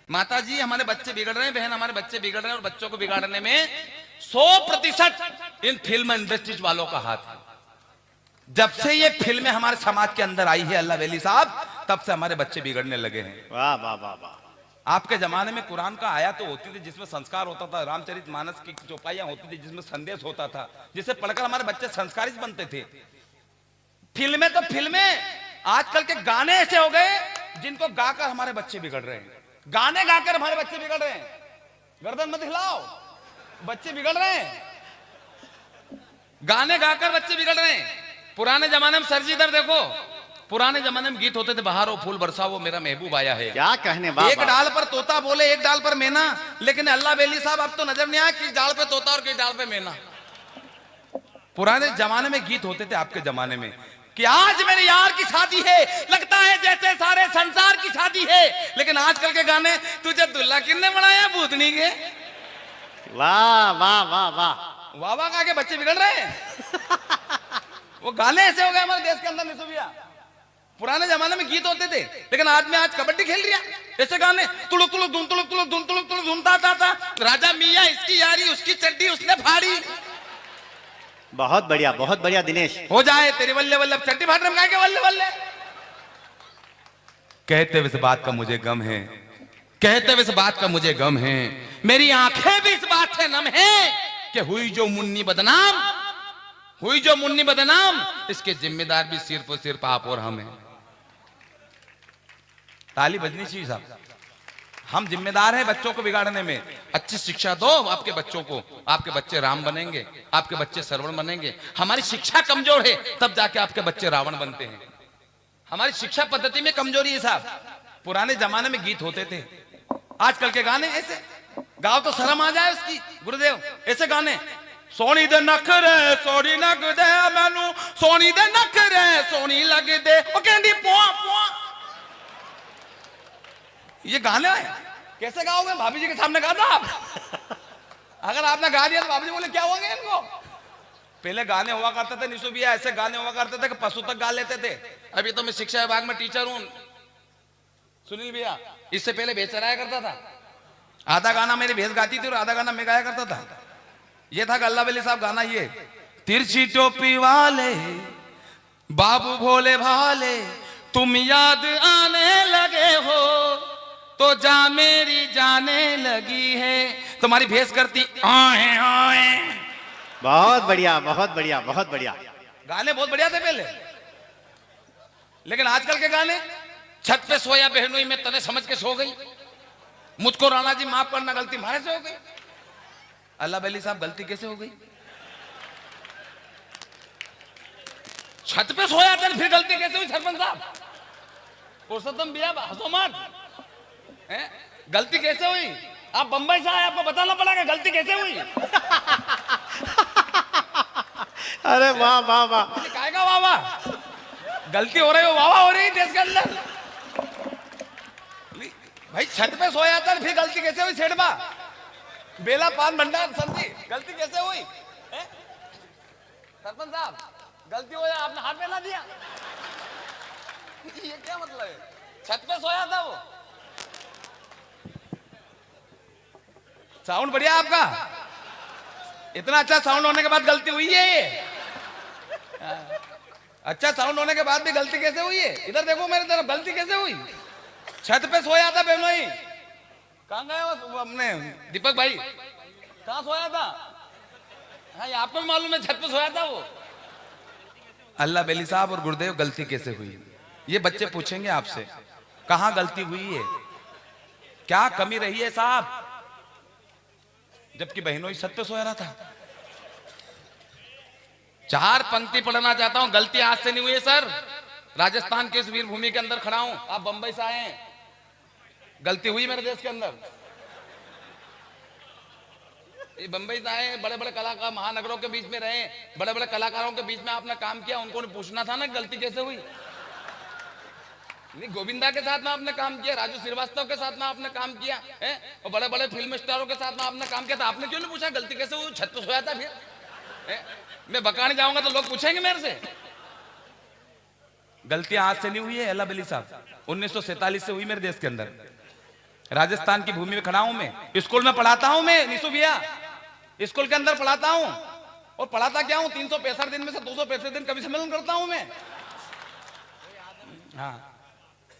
माता जी हमारे बच्चे बिगड़ रहे हैं, बहन हमारे बच्चे बिगड़ रहे हैं, और बच्चों को बिगाड़ने में 100% इन फिल्म इंडस्ट्रीज वालों का हाथ है। जब से ये फिल्में हमारे समाज के अंदर आई है अल्लाह वली साहब, तब से हमारे बच्चे बिगड़ने लगे हैं। वाह वाह वाह वाह। आपके जमाने में कुरान का आया तो होती थी जिसमें संस्कार होता था, रामचरित मानस की चौपाइयां होती थी जिसमें संदेश होता था, जिसे पढ़कर हमारे बच्चे संस्कारित बनते थे। फिल्में तो फिल्में, आजकल के गाने ऐसे हो गए जिनको गाकर हमारे बच्चे बिगड़ रहे हैं। गाने गाकर हमारे बच्चे बिगड़ रहे हैं। गर्दन मत हिलाओ, बच्चे बिगड़ रहे हैं। गाने गाकर बच्चे बिगड़ रहे हैं। पुराने जमाने में सरजी इधर देखो, पुराने जमाने में गीत होते थे, बहारो फूल बरसाओ मेरा महबूब आया है। क्या कहने, वाह एक डाल पर तोता बोले एक डाल पर मैना, लेकिन अल्लाह बेली साहब अब तो नजर नहीं आया किस डाल पे तोता और किस डाल पे मैना। पुराने जमाने में गीत होते थे आपके जमाने में कि आज मेरे यार की शादी है, लगता है जैसे सारे संसार की शादी है, लेकिन आजकल के गाने तुझे दुल्हा किसने बनाया भूतनी के। वाह वाह वाह वाह। वाह वाह का के बच्चे बिगड़ रहे हैं। वो गाने ऐसे हो गए हमारे देश के अंदर निसुबिया। पुराने जमाने में गीत होते थे, लेकिन आदमी आज कबड्डी खेल रहा ऐसे गाने, तुलुक तुलुक धुन तुलुक तुलुक धुन तुलुक तुलुक धुनता था, राजा मियां इसकी यारी उसकी चड्डी उसने फाड़ी। बहुत बढ़िया दिनेश। हो जाए तेरे वल्ले वल्लभ चड्डी फाड़ रहे के वल्ले वल्ले। कहते हुए इस बात का मुझे गम है, कहते हुए इस बात का मुझे गम है, मेरी आंखें भी इस बात से नम है कि हुई जो मुन्नी बदनाम, हुई जो मुन्नी बदनाम, इसके जिम्मेदार भी सिर्फ और सिर्फ आप और हम हैं। ताली बजनी चाहिए साहब। हम जिम्मेदार हैं बच्चों को बिगाड़ने में। अच्छी शिक्षा दो आपके बच्चों को, आपके बच्चे राम बनेंगे, आपके बच्चे श्रवण बनेंगे। हमारी शिक्षा कमजोर है तब जाके आपके बच्चे रावण बनते हैं। हमारी शिक्षा पद्धति में कमजोरी है साहब। पुराने जमाने में गीत होते थे, आजकल के गाने ऐसे गाओ तो शर्म आ जाए उसकी। गुरुदेव ऐसे गाने, सोनी दे नखरे सोनी लग दे मैनू, सोनी दे नखरे सोनी लग दे ओ कहंदी पुआ पुआ। ये गाने कैसे गाओगे? भाभी जी के सामने गा था आप? अगर आपने गा दिया तो भाभी जी बोले क्या होंगे इनको। पहले गाने हुआ करते थे निशु भैया, ऐसे गाने हुआ करते थे कि पशु तक गा लेते थे। अभी तो मैं शिक्षा विभाग में टीचर हूं सुनील भैया, इससे पहले भेज चलाया करता था। आधा गाना मेरी भेज गाती थी और आधा गाना मैं गाया करता था। ये था अल्लाह वली साहब गाना, ये तिरछी टोपी वाले बाबू भोले भाले तुम याद आने लगे हो तो जा मेरी जाने लगी है, तुम्हारी भेस करती आए आए। बहुत बढ़िया बहुत बढ़िया बहुत बढ़िया। गाने बहुत बढ़िया थे पहले, लेकिन आजकल के गाने छत पे सोया बहनोई में तने समझ के सो गई, मुझको राणा जी माफ करना गलती हमारे से हो गई। अल्लाह वली साहब गलती कैसे हो गई? छत पे सोया था फिर गलती कैसे हुई? सरपंच साहब पुरुषोत्तम भैया हंसो मत, गलती कैसे हुई? आप बंबई से आए, आपको बताना पड़ेगा गलती कैसे हुई। अरे वाह वाह वाह। काहेगा वाह वाह? गलती हो रही हो वाह वाह हो रही देश के अंदर। भाई छत पे सोया था फिर गलती कैसे हुई? सेठबा बेला पान भंडार संधि गलती कैसे हुई? सरपंच साहब गलती हो जाए आपने हाथ में ला दिया, ये क्या मतलब है? छत पे सोया था वो। साउंड बढ़िया आपका, इतना अच्छा साउंड होने के बाद गलती हुई है ये? अच्छा साउंड होने के बाद भी गलती कैसे हुई है? इधर देखो मेरे तरफ, गलती कैसे हुई? छत पे सोया था बहनोई। कहाँ गए वो अपने दीपक भाई, कहाँ सोया था? हाँ ये आपको भी मालूम है छत पे सोया था वो। अल्लाह बेली साहब और गुरुदेव गलती कैसे हुई ये बच्चे पूछेंगे आपसे। कहाँ गलती हुई है, क्या कमी रही है साहब? जबकि बहनों ही छत पे सोया रहा था। चार पंक्ति पढ़ना चाहता हूं, गलती आज से नहीं हुई है सर। राजस्थान के इस वीर भूमि के अंदर खड़ा हूं, आप बंबई से आए हैं, गलती हुई मेरे देश के अंदर। ये बंबई से आए, बड़े बड़े कलाकार महानगरों के बीच में रहे, बड़े बड़े कलाकारों के बीच में आपने काम किया, उनको पूछना था ना गलती कैसे हुई। नहीं गोविंदा के साथ में आपने काम किया, राजू श्रीवास्तव के साथ में आपने काम किया है, और बड़े बड़े फिल्म स्टारों के साथ में आपने काम किया था, आपने क्यों नहीं पूछा गलती कैसे हुई? छत पे सोया था फिर मैं बकाने जाऊंगा तो लोग पूछेंगे मेरे से। गलतियां आज से नहीं हुई है अल्लाह बली साहब, 1947 से हुई मेरे देश के अंदर। राजस्थान की भूमि में खड़ा हूं मैं, स्कूल में पढ़ाता हूं मैं निशु भैया, स्कूल के अंदर पढ़ाता हूं। और पढ़ाता क्या हूं, 365 दिन में से 265 दिन कवि सम्मेलन करता हूं मैं। हाँ,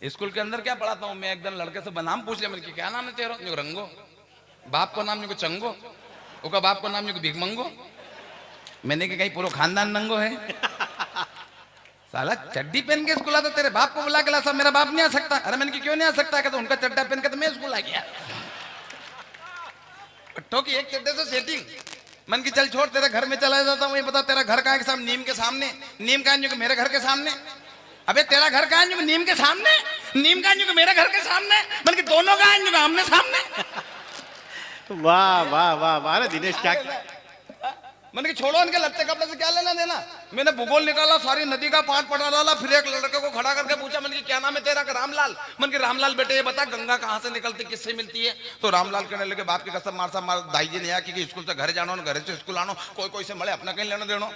स्कूल के अंदर क्या पढ़ाता हूं मैं, एक दिन लड़के से नाम पूछ लिया मैंने, क्या नाम है तेरा, रंगो, बाप को नाम चंगो, उसका बाप को नाम भिगमंगो। मैंने कहा कहीं पूरा खानदान नंगो है। साला चड्डी पहन के स्कूल आता, तेरे बाप को बुला के ला, सब मेरा बाप नहीं आ सकता। अरे मैंने क्यों नहीं आ सकता, कहते उनका चड्डा पहन के तो मैं स्कूल आ गया। ठोकी एक चड्डे से सेटिंग। मन की चल छोड़, तेरे घर में चला जाता हूँ, ये बता तेरा घर कहाँ है, साहब नीम के सामने। नीम का अंजू मेरे घर के सामने। अबे तेरा घर कहाँ है, नीम के सामने। नीम का अंजू मेरे घर के सामने, मन की दोनों का अंजू आमने सामने। वाह वाह वाह वाह। अरे दिनेश क्या, मैंने कि छोड़ो इनके लत्ते कपड़े से क्या लेना देना। मैंने भूगोल निकाला, सारी नदी का पाठ पढ़ा डाला, फिर एक लड़के को खड़ा करके पूछा, मैंने कि क्या नाम है तेरा, रामलाल। मैंने कि रामलाल बेटे ये बता गंगा कहाँ से निकलती, किससे मिलती है। तो रामलाल कहने लगे, बाप की कसम मार दाई जी ने कि स्कूल से घर जानो, घर से स्कूल आनो, कोई कोई से मले, अपना कहीं लेना देनो।